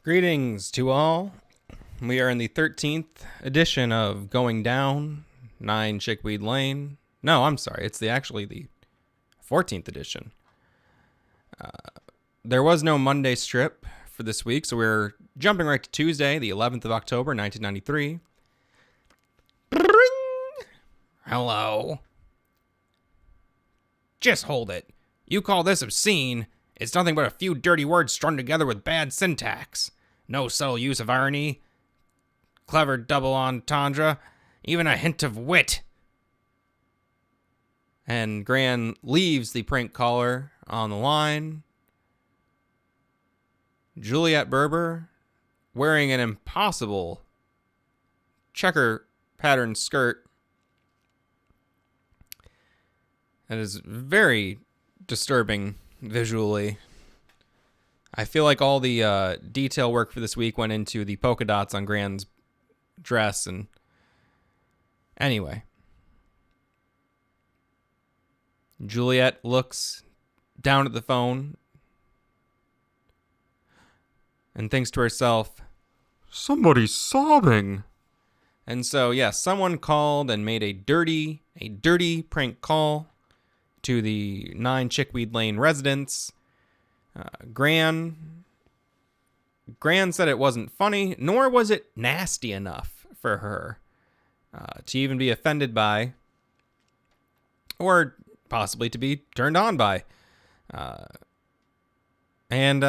Greetings to all. We are in the 13th edition of Going Down 9 Chickweed Lane. No, I'm sorry. It's actually the 14th edition. There was no Monday strip for this week, so we're jumping right to Tuesday, the 11th of October, 1993. Hello. Just hold it. You call this obscene? It's nothing but a few dirty words strung together with bad syntax. No subtle use of irony, clever double entendre, even a hint of wit. And Gran leaves the prank caller on the line. Juliet Berber, wearing an impossible checker pattern skirt that is very disturbing visually. I feel like all the detail work for this week went into the polka dots on Gran's dress. And anyway, Juliet looks down at the phone and thinks to herself, somebody's sobbing. And so, yes, someone called and made a dirty prank call to the 9 Chickweed Lane residents. Gran said it wasn't funny, nor was it nasty enough for her to even be offended by, or possibly to be turned on by. And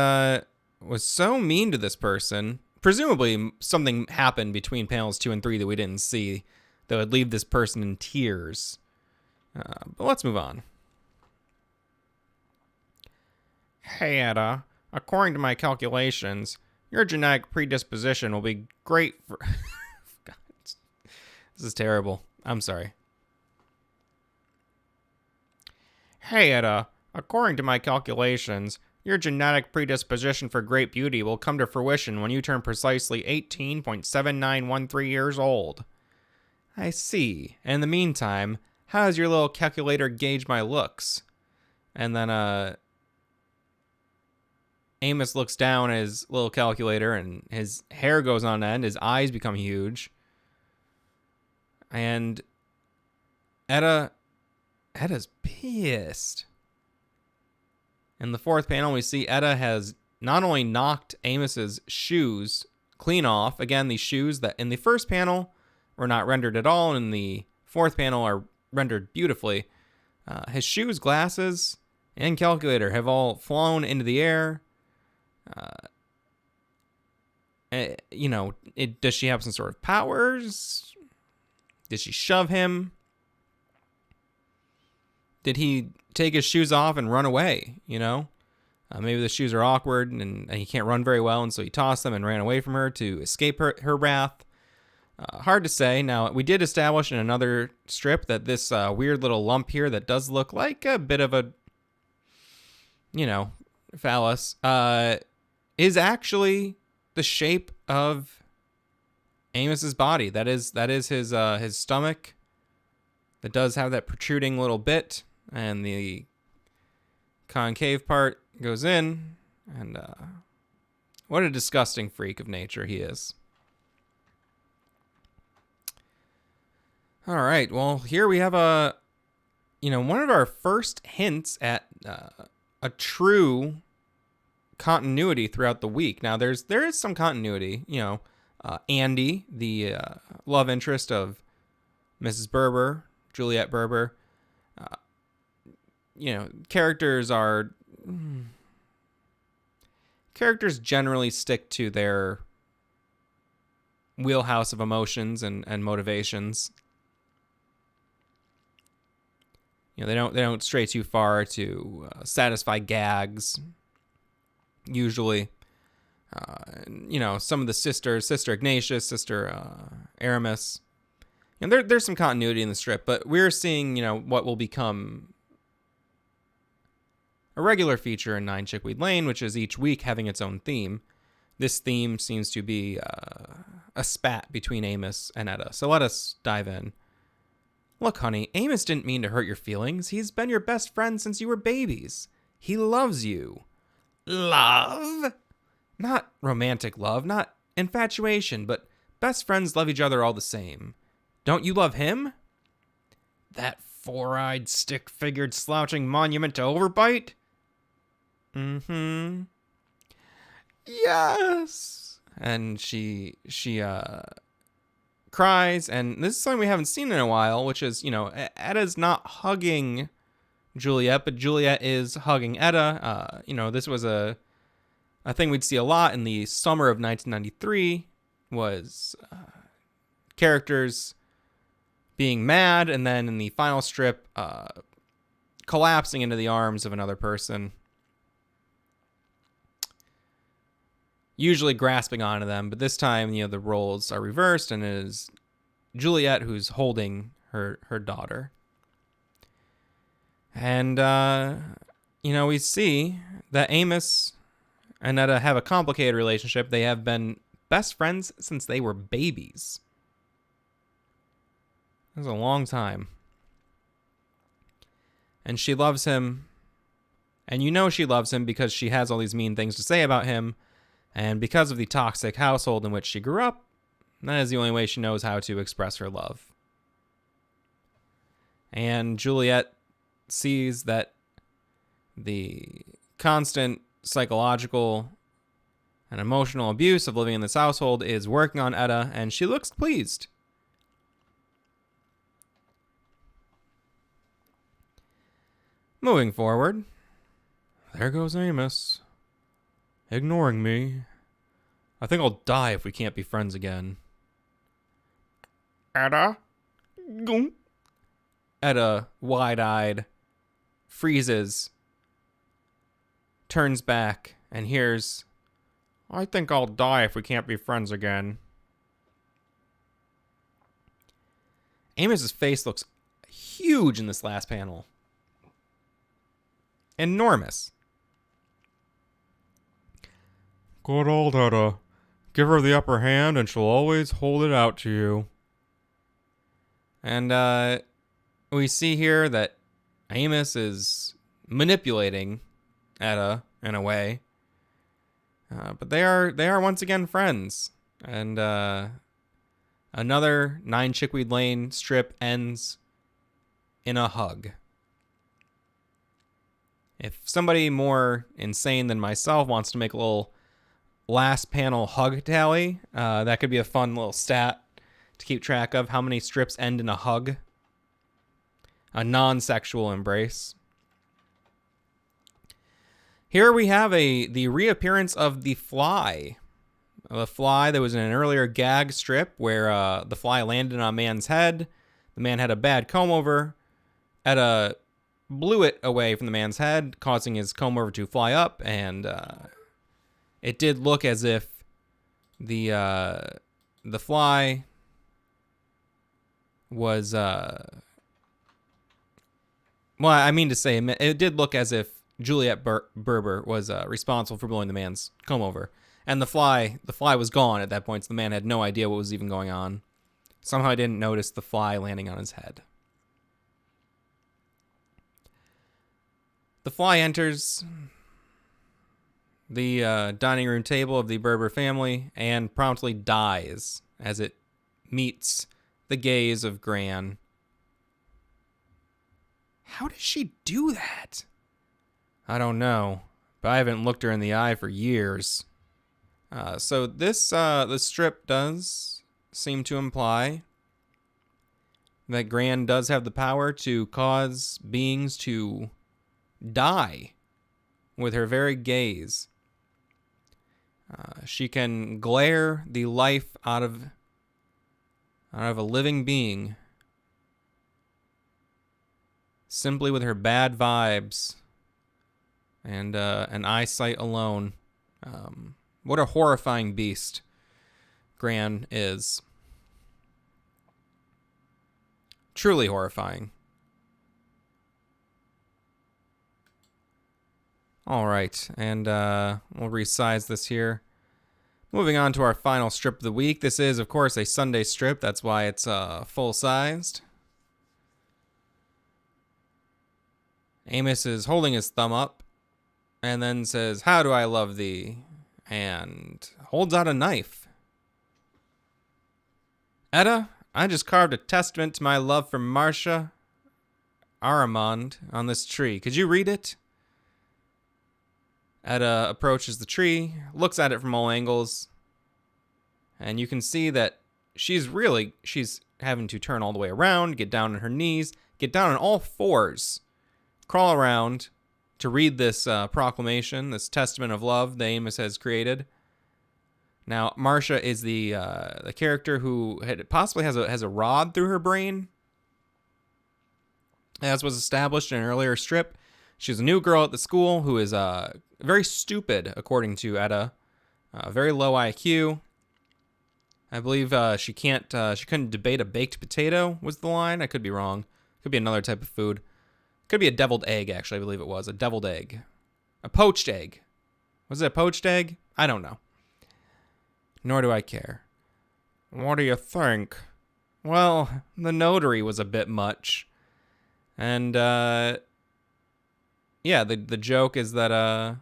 was so mean to this person. Presumably something happened between panels 2 and 3 that we didn't see that would leave this person in tears. But let's move on. Hey, Etta. According to my calculations, your genetic predisposition will be great for... God, this is terrible. I'm sorry. Hey, Etta. According to my calculations, your genetic predisposition for great beauty will come to fruition when you turn precisely 18.7913 years old. I see. In the meantime, how does your little calculator gauge my looks? And then, Amos looks down at his little calculator and his hair goes on end. His eyes become huge. And Etta's pissed. In the fourth panel, we see Etta has not only knocked Amos's shoes clean off. Again, these shoes that in the first panel were not rendered at all, and in the fourth panel are rendered beautifully. His shoes, glasses, and calculator have all flown into the air. Does she have some sort of powers? Did she shove him? Did he take his shoes off and run away? Maybe the shoes are awkward and he can't run very well, and so he tossed them and ran away from her to escape her wrath. Hard to say. Now, we did establish in another strip that this weird little lump here that does look like a bit of a, phallus, is actually the shape of Amos's body. That is his stomach. That does have that protruding little bit, and the concave part goes in. And what a disgusting freak of nature he is. All right, well, here we have one of our first hints at a true continuity throughout the week. Now, there is some continuity. Andy, the love interest of Mrs. Berber, Juliet Berber. Characters generally stick to their wheelhouse of emotions and motivations. They don't stray too far to satisfy gags. Usually, some of the sisters, Sister Ignatius, Sister Aramis, there's some continuity in the strip, but we're seeing, what will become a regular feature in 9 Chickweed Lane, which is each week having its own theme. This theme seems to be a spat between Amos and Etta. So let us dive in. Look, honey, Amos didn't mean to hurt your feelings. He's been your best friend since you were babies. He loves you. Love? Not romantic love, not infatuation, but best friends love each other all the same. Don't you love him? That four-eyed, stick-figured, slouching monument to overbite? Mm-hmm. Yes. And she cries, and this is something we haven't seen in a while, which is, Etta's not hugging Juliet, but Juliet is hugging Etta. This was a thing we'd see a lot in the summer of 1993, was characters being mad, and then in the final strip, collapsing into the arms of another person, usually grasping onto them, but this time, the roles are reversed, and it is Juliet who's holding her daughter. And, we see that Amos and Etta have a complicated relationship. They have been best friends since they were babies. That was a long time. And she loves him. And she loves him because she has all these mean things to say about him. And because of the toxic household in which she grew up, that is the only way she knows how to express her love. And Juliet sees that the constant psychological and emotional abuse of living in this household is working on Etta, and she looks pleased. Moving forward, there goes Amos, ignoring me. I think I'll die if we can't be friends again. Etta? Etta, wide-eyed, freezes, turns back, and hears, I think I'll die if we can't be friends again. Amos's face looks huge in this last panel. Enormous. Good old Etta. Give her the upper hand and she'll always hold it out to you. And we see here that Amos is manipulating Etta in a way. But they are once again friends. And another 9 Chickweed Lane strip ends in a hug. If somebody more insane than myself wants to make a little last panel hug tally, that could be a fun little stat to keep track of how many strips end in a hug. A non-sexual embrace. Here we have the reappearance of the Fly. The Fly that was in an earlier gag strip where the Fly landed on a man's head. The man had a bad comb over. Etta blew it away from the man's head, causing his comb over to fly up, and it did look as if the Fly was well, I mean to say, it did look as if Juliet Berber was responsible for blowing the man's comb over, and the fly was gone at that point, so the man had no idea what was even going on. Somehow I didn't notice the Fly landing on his head. The Fly enters the dining room table of the Berber family and promptly dies as it meets the gaze of Gran. How does she do that? I don't know, but I haven't looked her in the eye for years. So this the strip does seem to imply that Gran does have the power to cause beings to die with her very gaze. She can glare the life out of a living being simply with her bad vibes and an eyesight alone. What a horrifying beast Gran is. Truly horrifying. All right, and we'll resize this here. Moving on to our final strip of the week. This is, of course, a Sunday strip. That's why it's full-sized. Amos is holding his thumb up and then says, "How do I love thee?" and holds out a knife. Etta, I just carved a testament to my love for Marcia Aramond on this tree. Could you read it? Etta approaches the tree, looks at it from all angles, and you can see that she's having to turn all the way around, get down on her knees, get down on all fours, crawl around to read this proclamation, this testament of love that Amos has created. Now, Marcia is the character who possibly has a rod through her brain, as was established in an earlier strip. She's a new girl at the school who is very stupid, according to Etta. Very low IQ. I believe she couldn't debate a baked potato was the line. I could be wrong. Could be another type of food. Could be a deviled egg, actually, I believe it was. A deviled egg. A poached egg. Was it a poached egg? I don't know. Nor do I care. What do you think? Well, the notary was a bit much. And, yeah, the joke is that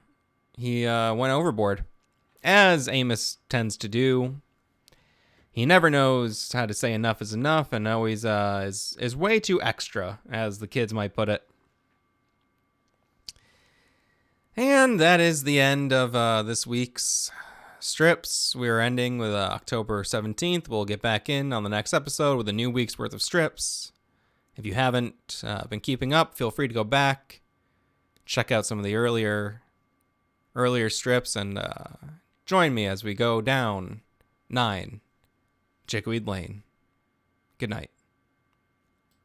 he went overboard. As Amos tends to do. He never knows how to say enough is enough and always is way too extra, as the kids might put it. And that is the end of this week's strips. We're ending with October 17th. We'll get back in on the next episode with a new week's worth of strips. If you haven't been keeping up, feel free to go back, check out some of the earlier strips, and join me as we go down 9 Chickweed Lane. Good night.